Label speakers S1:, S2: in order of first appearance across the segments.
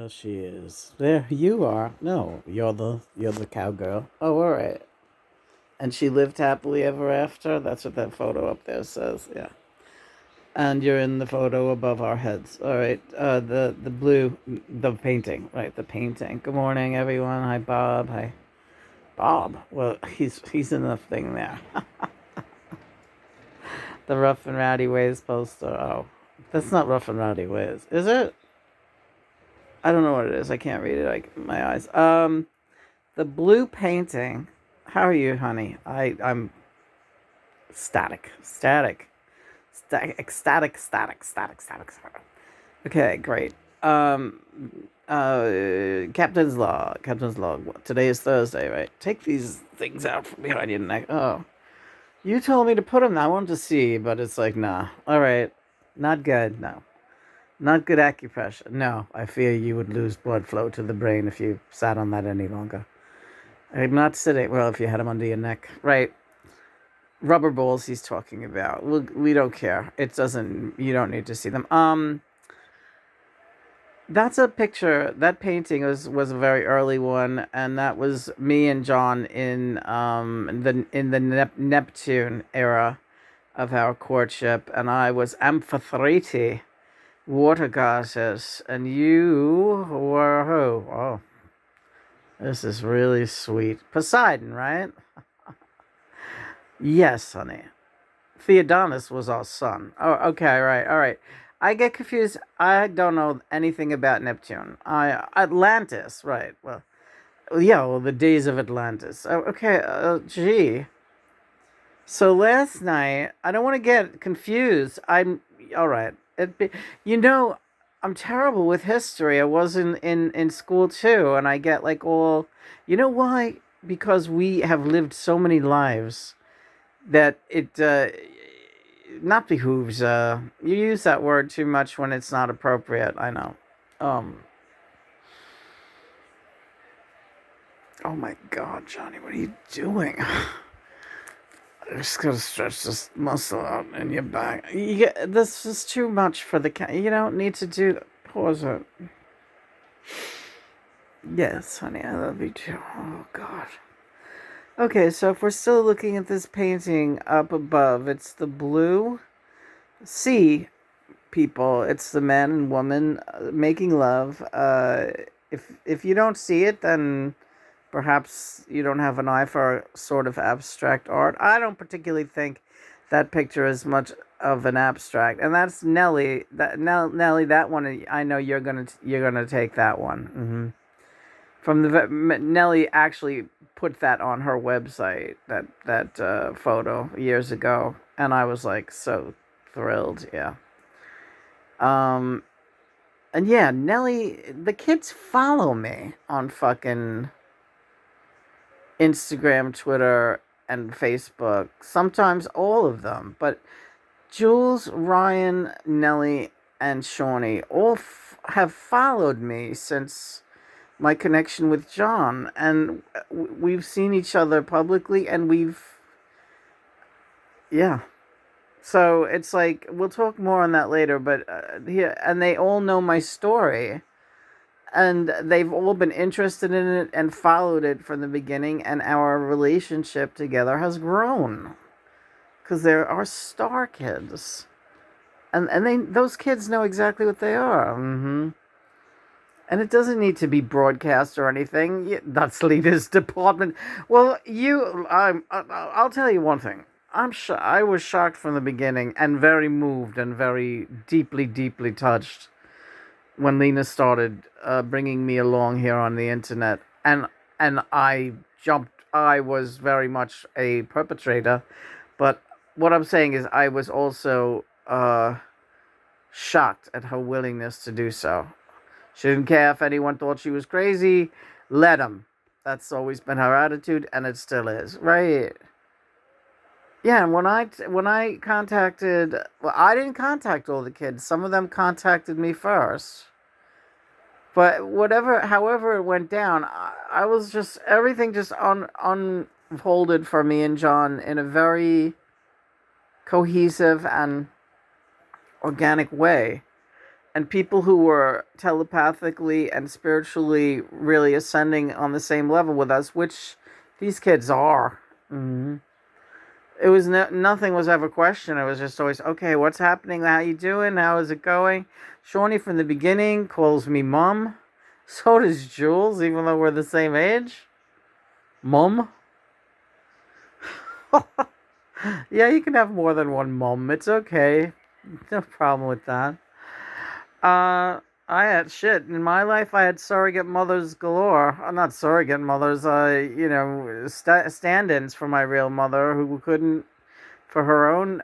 S1: There she is. There you are. No, you're the cowgirl. Oh, all right. And she lived happily ever after. That's what that photo up there says. Yeah. And you're in the photo above our heads. All right. The blue, the painting. Right. The painting. Good morning, everyone. Hi, Bob. Hi, Bob. Well, he's in the thing there. The Rough and Rowdy Ways poster. Oh, that's not Rough and Rowdy Ways, is it? I don't know what it is. I can't read it. My eyes. The blue painting. How are you, honey? I'm static. Okay, great. Captain's log. Captain's log. Today is Thursday, right? Take these things out from behind your neck. Oh, you told me to put them. I wanted to see, but it's like, nah. All right, not good. No, not good acupressure. No, I fear you would lose blood flow to the brain if you sat on that any longer. I'm not sitting. Well, if you had them under your neck, right? Rubber balls. He's talking about. We don't care. It doesn't. You don't need to see them. That's a picture. That painting was a very early one, and that was me and John in the Neptune era of our courtship, and I was Amphitrite, water goddess, and you were who? Oh, this is really sweet. Poseidon, right? Yes, honey. Theodonis was our son. Oh, okay, right, all right. I get confused. I don't know anything about Neptune. I Atlantis, right? Well, yeah, well, the days of Atlantis. Oh, okay, gee. So last night, I don't want to get confused. I'm all right. You know, I'm terrible with history. I was in school too, and I get like all. You know why? Because we have lived so many lives that it not behooves. You use that word too much when it's not appropriate. I know. Um. Oh my God, Johnny, what are you doing? I'm just gonna stretch this muscle out in your back. This is too much for the cat. You don't need to do. Pause it. Yes, honey, I love you too. Oh God. Okay, so if we're still looking at this painting up above, it's the blue sea people. It's the man and woman making love. If you don't see it, then perhaps you don't have an eye for sort of abstract art. I don't particularly think that picture is much of an abstract, and that's Nelly. Nelly, that one. I know you're gonna take that one. From Nelly actually put that on her website. That photo years ago, and I was like so thrilled. Yeah. Um. And yeah, Nelly. The kids follow me on fucking Instagram, Twitter, and Facebook. Sometimes all of them. But Jules, Ryan, Nelly, and Shawnee all have followed me since my connection with John. And we've seen each other publicly, and yeah. So it's like, we'll talk more on that later, but yeah, and they all know my story, and they've all been interested in it and followed it from the beginning, and our relationship together has grown because there are star kids, and those kids know exactly what they are. And it doesn't need to be broadcast or anything. That's Lena's department. Well, I'll tell you one thing. I was shocked from the beginning and very moved and very deeply, deeply touched when Lena started bringing me along here on the internet, and I jumped. I was very much a perpetrator, but what I'm saying is I was also shocked at her willingness to do so. She didn't care if anyone thought she was crazy. Let them. That's always been her attitude, and it still is. Right? Yeah. And when I contacted, well, I didn't contact all the kids. Some of them contacted me first. But however it went down, I was just everything just unfolded for me and John in a very cohesive and organic way. and people who were telepathically and spiritually really ascending on the same level with us, which these kids are. Mm-hmm. It was nothing was ever questioned. It was just always, okay, what's happening? How you doing? How is it going? Shawnee from the beginning calls me mom. So does Jules, even though we're the same age. Mom. Yeah, you can have more than one mom. It's okay. No problem with that. I had shit in my life. I had surrogate mothers galore. Not surrogate mothers. Stand-ins for my real mother who couldn't, for her own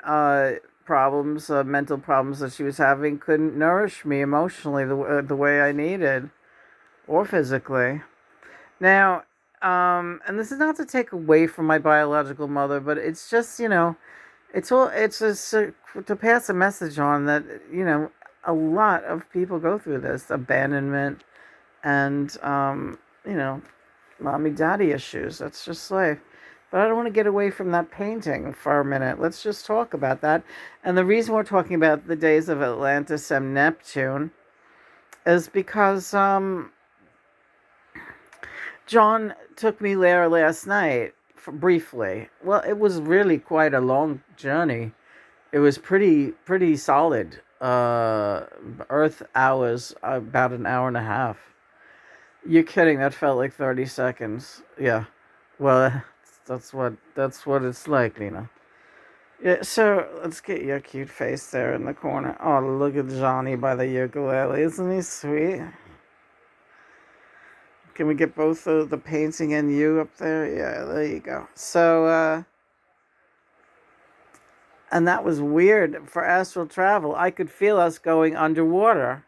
S1: problems, mental problems that she was having, couldn't nourish me emotionally the way I needed, or physically. Now, and this is not to take away from my biological mother, but it's just, it's just to pass a message on that, a lot of people go through this abandonment and, mommy daddy issues. That's just life. But I don't want to get away from that painting for a minute. Let's just talk about that. And the reason we're talking about the days of Atlantis and Neptune is because John took me there last night briefly. Well, it was really quite a long journey. It was pretty solid. Earth hours, about an hour and a half. You're kidding? That felt like 30 seconds. Yeah. Well, that's what it's like, Lena. Yeah. So let's get your cute face there in the corner. Oh, look at Johnny by the ukulele. Isn't he sweet? Can we get both of the painting and you up there? Yeah, there you go. So, and that was weird for astral travel. I could feel us going underwater.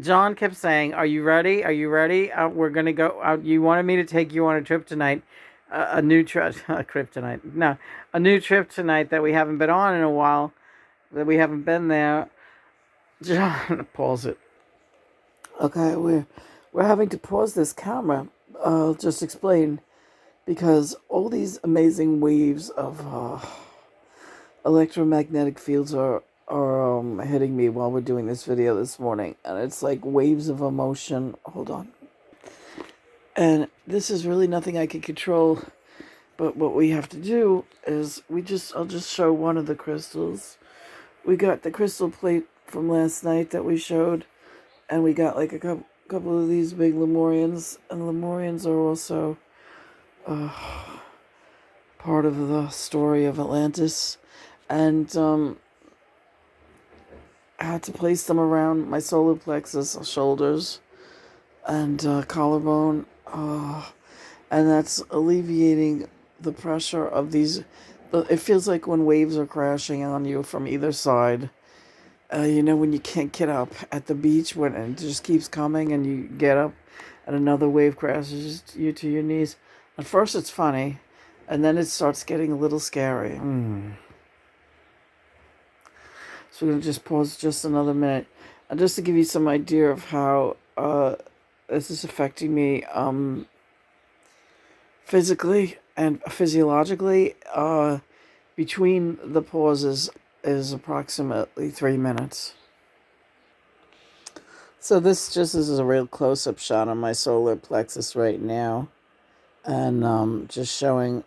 S1: John kept saying, "Are you ready? Are you ready? We're gonna go. You wanted me to take you on a trip tonight, a new trip, kryptonite. No, a new trip tonight that we haven't been on in a while. That we haven't been there." John, pause it. Okay, we're having to pause this camera. I'll just explain because all these amazing waves of electromagnetic fields are hitting me while we're doing this video this morning, and it's like waves of emotion. Hold on. And this is really nothing I can control, but what we have to do is I'll just show one of the crystals. We got the crystal plate from last night that we showed, and we got like a couple of these big Lemurians, and Lemurians are also part of the story of Atlantis, and I had to place them around my solar plexus, shoulders, and collarbone, and that's alleviating the pressure of these. It feels like when waves are crashing on you from either side. When you can't get up at the beach when it just keeps coming and you get up and another wave crashes you to your knees. At first it's funny, and then it starts getting a little scary. So we're going to just pause just another minute. And just to give you some idea of how this is affecting me physically and physiologically, between the pauses is approximately 3 minutes. So this just is a real close-up shot on my solar plexus right now. And just showing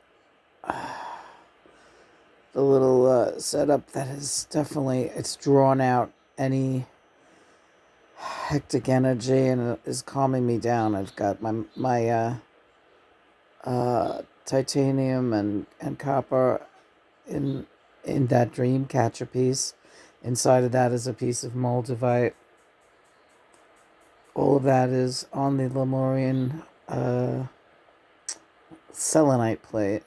S1: the little setup that is definitely, it's drawn out any hectic energy and is calming me down. I've got my titanium and copper in that dream catcher piece. Inside of that is a piece of moldavite. All of that is on the Lemurian selenite plate.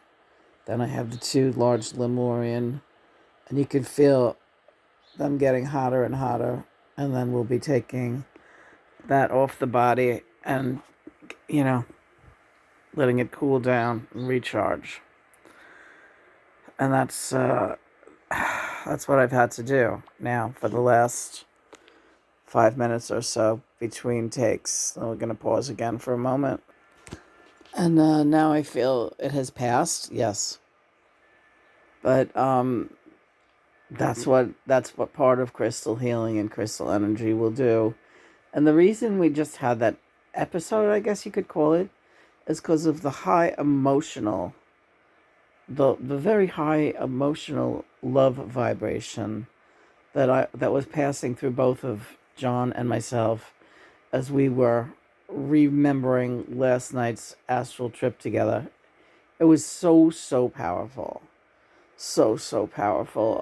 S1: Then I have the two large Lemurian, and you can feel them getting hotter and hotter. And then we'll be taking that off the body and, letting it cool down and recharge. And that's what I've had to do now for the last 5 minutes or so between takes. So we're going to pause again for a moment. And now I feel it has passed, yes. But That's what part of crystal healing and crystal energy will do. And the reason we just had that episode, I guess you could call it, is because of the very high emotional love vibration that was passing through both of John and myself as we were remembering last night's astral trip together. It was so powerful. So powerful.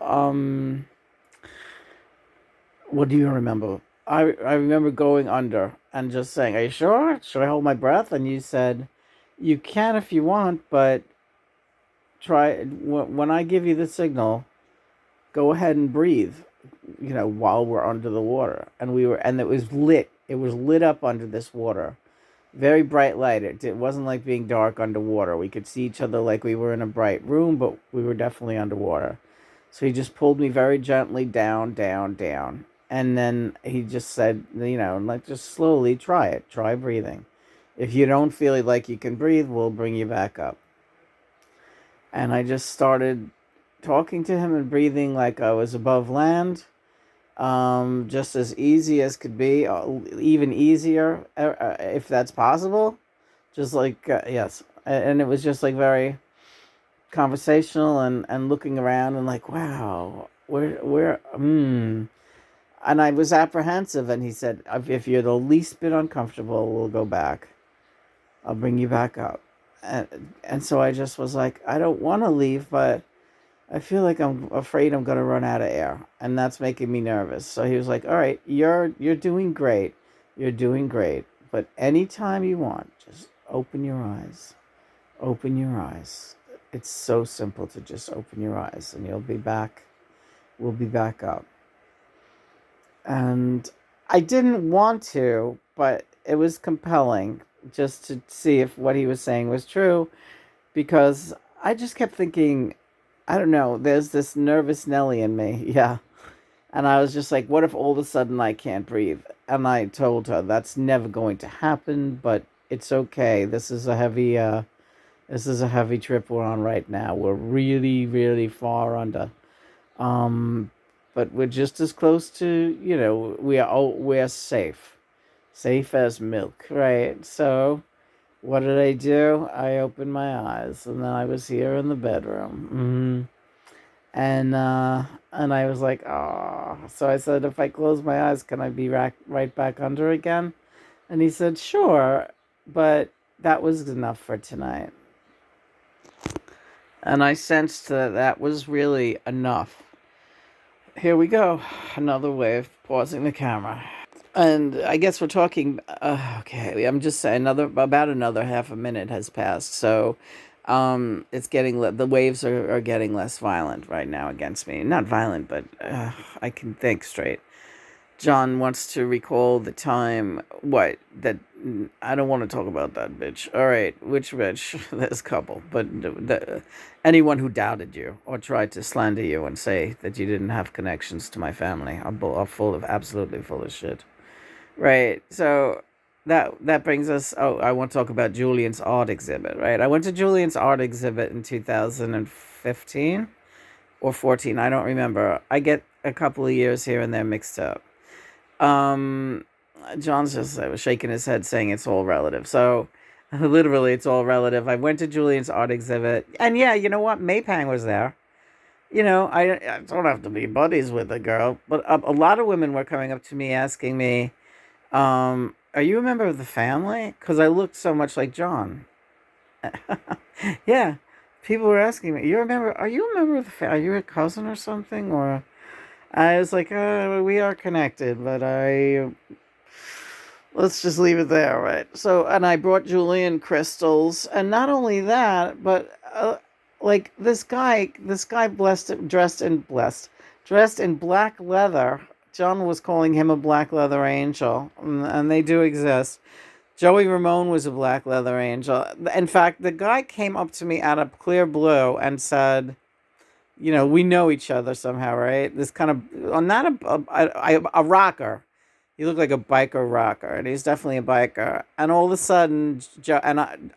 S1: What do you remember? I remember going under and just saying, "Are you sure? Should I hold my breath?" And you said, "You can if you want, but try when I give you the signal, go ahead and breathe, while we're under the water." And it was lit. It was lit up under this water. Very bright light. It wasn't like being dark underwater. We could see each other like we were in a bright room, but we were definitely underwater. So he just pulled me very gently down, down, down. And then he just said, like, just slowly try it. Try breathing. If you don't feel like you can breathe, we'll bring you back up. And I just started talking to him and breathing like I was above land, just as easy as could be, even easier, if that's possible. Just like, yes. And it was just like very conversational and looking around and like, wow, and I was apprehensive, and he said, if you're the least bit uncomfortable, we'll go back. I'll bring you back up. And so I just was like, I don't want to leave, but I feel like I'm afraid I'm going to run out of air, and that's making me nervous. So he was like, all right, you're doing great. You're doing great. But anytime you want, just open your eyes. Open your eyes. It's so simple to just open your eyes, and you'll be back. We'll be back up. And I didn't want to, but it was compelling just to see if what he was saying was true, because I just kept thinking, I don't know, there's this nervous Nelly in me. Yeah. And I was just like, what if all of a sudden I can't breathe? And I told her that's never going to happen, but it's okay. This is a heavy trip we're on right now. We're really, really far under. Um, but we're just as close to, we're safe. Safe as milk, right? So what did I do? I opened my eyes, and then I was here in the bedroom. And I was like, oh. So I said, if I close my eyes, can I be right back under again? And he said, sure, but that was enough for tonight. And I sensed that was really enough. Here we go. Another way of pausing the camera. And I guess we're talking. Okay, I'm just saying about another half a minute has passed, so it's getting the waves are getting less violent right now against me. Not violent, but I can think straight. John wants to recall the time. What that? I don't want to talk about that bitch. All right, which bitch? There's a couple, but anyone who doubted you or tried to slander you and say that you didn't have connections to my family are absolutely full of shit. Right. So that brings us. Oh, I want to talk about Julian's art exhibit. Right. I went to Julian's art exhibit in 2015 or 14. I don't remember. I get a couple of years here and there mixed up. Um, John's just was shaking his head, saying it's all relative. So literally, it's all relative. I went to Julian's art exhibit, and yeah, you know what? Maypang was there. I don't have to be buddies with a girl, but a lot of women were coming up to me asking me, are you a member of the family? Because I looked so much like John. Yeah, people were asking me, are you a member of the family? Are you a cousin or something? Or I was like, we are connected, but let's just leave it there, right? So, and I brought Julian crystals, and not only that, but like this guy dressed in black leather. John was calling him a black leather angel, and they do exist. Joey Ramone was a black leather angel. In fact, the guy came up to me out of clear blue and said, we know each other somehow, right? This kind of, not a rocker. He looked like a biker rocker, and he's definitely a biker. And all of a sudden,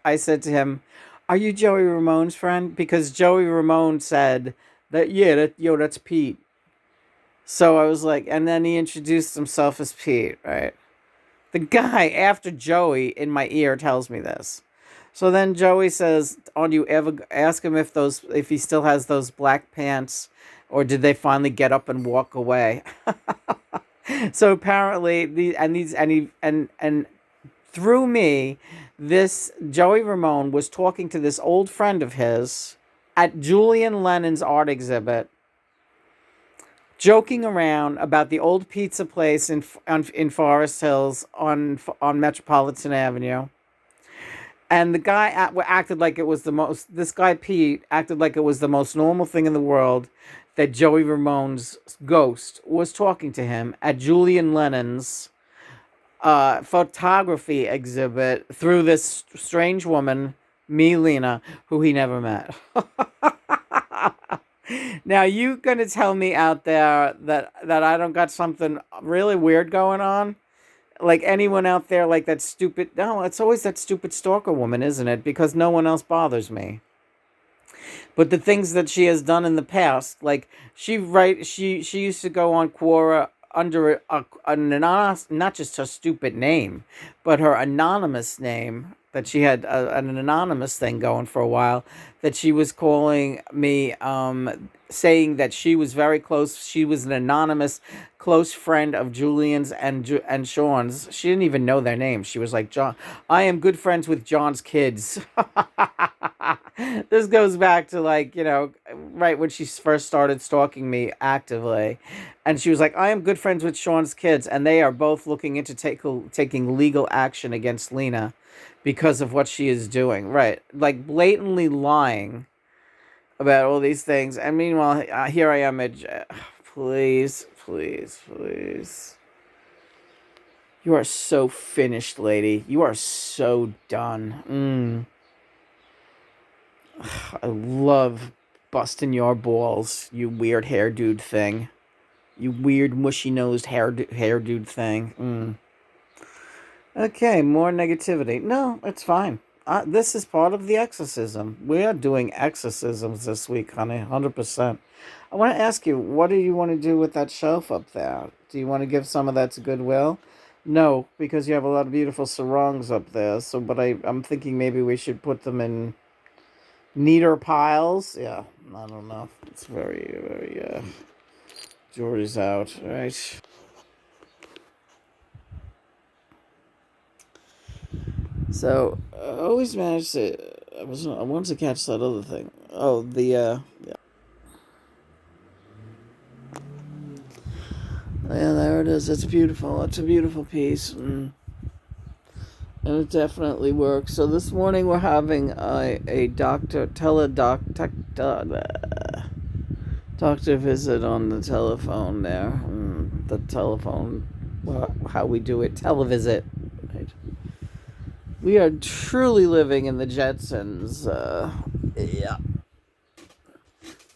S1: I said to him, "Are you Joey Ramone's friend?" Because Joey Ramone said that, yeah, that's Pete. So I was like, and then he introduced himself as Pete, right? The guy after Joey in my ear tells me this. So then Joey says, "On you ever ask him if he still has those black pants, or did they finally get up and walk away?" So apparently and through me, this Joey Ramone was talking to this old friend of his at Julian Lennon's art exhibit, joking around about the old pizza place in Forest Hills on Metropolitan Avenue. And the guy acted like it was the most. This guy Pete acted like it was the most normal thing in the world that Joey Ramone's ghost was talking to him at Julian Lennon's photography exhibit through this strange woman, Lena, who he never met. Now you gonna tell me out there that I don't got something really weird going on? Like anyone out there like that stupid? No, it's always that stupid stalker woman, isn't it? Because no one else bothers me. But the things that she has done in the past, like she used to go on Quora under an anonymous, not just her stupid name, but her anonymous name that she had an anonymous thing going for a while, that she was calling me, saying that she was very close. She was an anonymous close friend of Julian's and Sean's. She didn't even know their names. She was like, John, I am good friends with John's kids. This goes back to, like, right when she first started stalking me actively. And she was like, I am good friends with Sean's kids, and they are both looking into taking legal action against Lena because of what she is doing. Right. Like, blatantly lying about all these things. And meanwhile, here I am at. Please, please, please. You are so finished, lady. You are so done. I love busting your balls, you weird hair dude thing. You weird mushy nosed hair dude thing. Okay, more negativity. No, it's fine. This is part of the exorcism. We are doing exorcisms this week, honey, 100%. I want to ask you, what do you want to do with that shelf up there? Do you want to give some of that to Goodwill? No, because you have a lot of beautiful sarongs up there. So, but I'm thinking maybe we should put them in neater piles. Yeah, I don't know. It's very, very, jury's out, right? So, I always managed to. I wanted to catch that other thing. Oh, yeah, there it is. It's beautiful. It's a beautiful piece. And it definitely works. So this morning we're having a doctor visit on the telephone there. The telephone, well, how we do it, televisit. Right? We are truly living in the Jetsons. Yeah.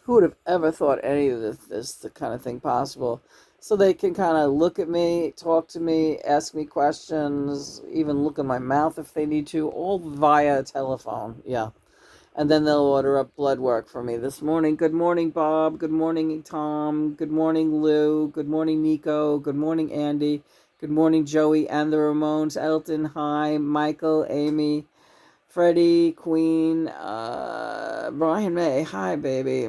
S1: Who would have ever thought any of this the kind of thing possible? So they can kind of look at me, talk to me, ask me questions, even look in my mouth if they need to, all via telephone. Yeah. And then they'll order up blood work for me this morning. Good morning, Bob. Good morning, Tom. Good morning, Lou. Good morning, Nico. Good morning, Andy. Good morning, Joey and the Ramones. Elton, hi. Michael, Amy, Freddie, Queen, Brian May, hi, baby.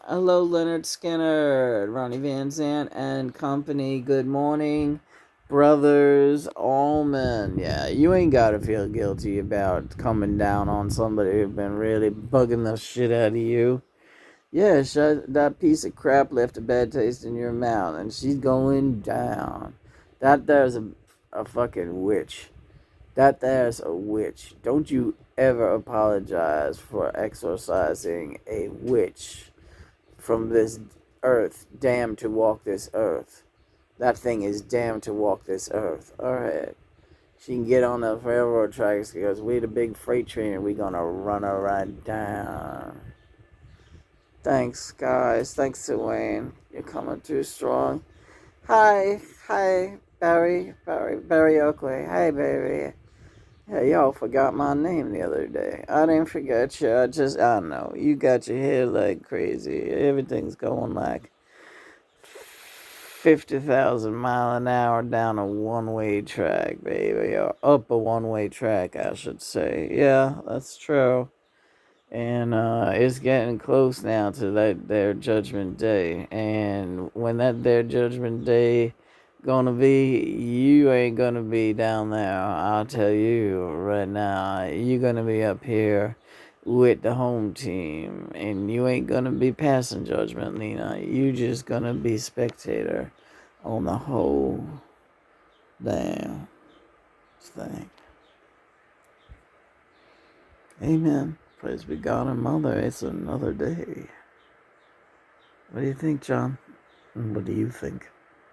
S1: Hello, Leonard Skinner, Ronnie Van Zant and company. Good morning, brothers Allman. Yeah, you ain't gotta feel guilty about coming down on somebody who's been really bugging the shit out of you. Yeah, that piece of crap left a bad taste in your mouth, and she's going down. There's a fucking witch. There's a witch. Don't you ever apologize for exorcising a witch from this earth, damned to walk this earth. That thing is damned to walk this earth. Alright. She can get on the railroad tracks because we the big freight train and we gonna run her right down. Thanks, guys. Thanks to Wayne. You're coming too strong. Hi. Barry Oakley. Hey, baby. Yeah, y'all forgot my name the other day. I didn't forget you. I don't know. You got your hair like crazy. Everything's going like 50,000 mile an hour down a one-way track, baby, or up a one-way track, I should say. Yeah, that's true. And it's getting close now to that their judgment day. And when that their judgment day gonna be, you ain't gonna be down there. I'll tell you right now, you gonna be up here with the home team, and you ain't gonna be passing judgment, Nina. You just gonna be spectator on the whole damn thing. Amen. Praise be God and Mother. It's another day. What do you think, John? What do you think?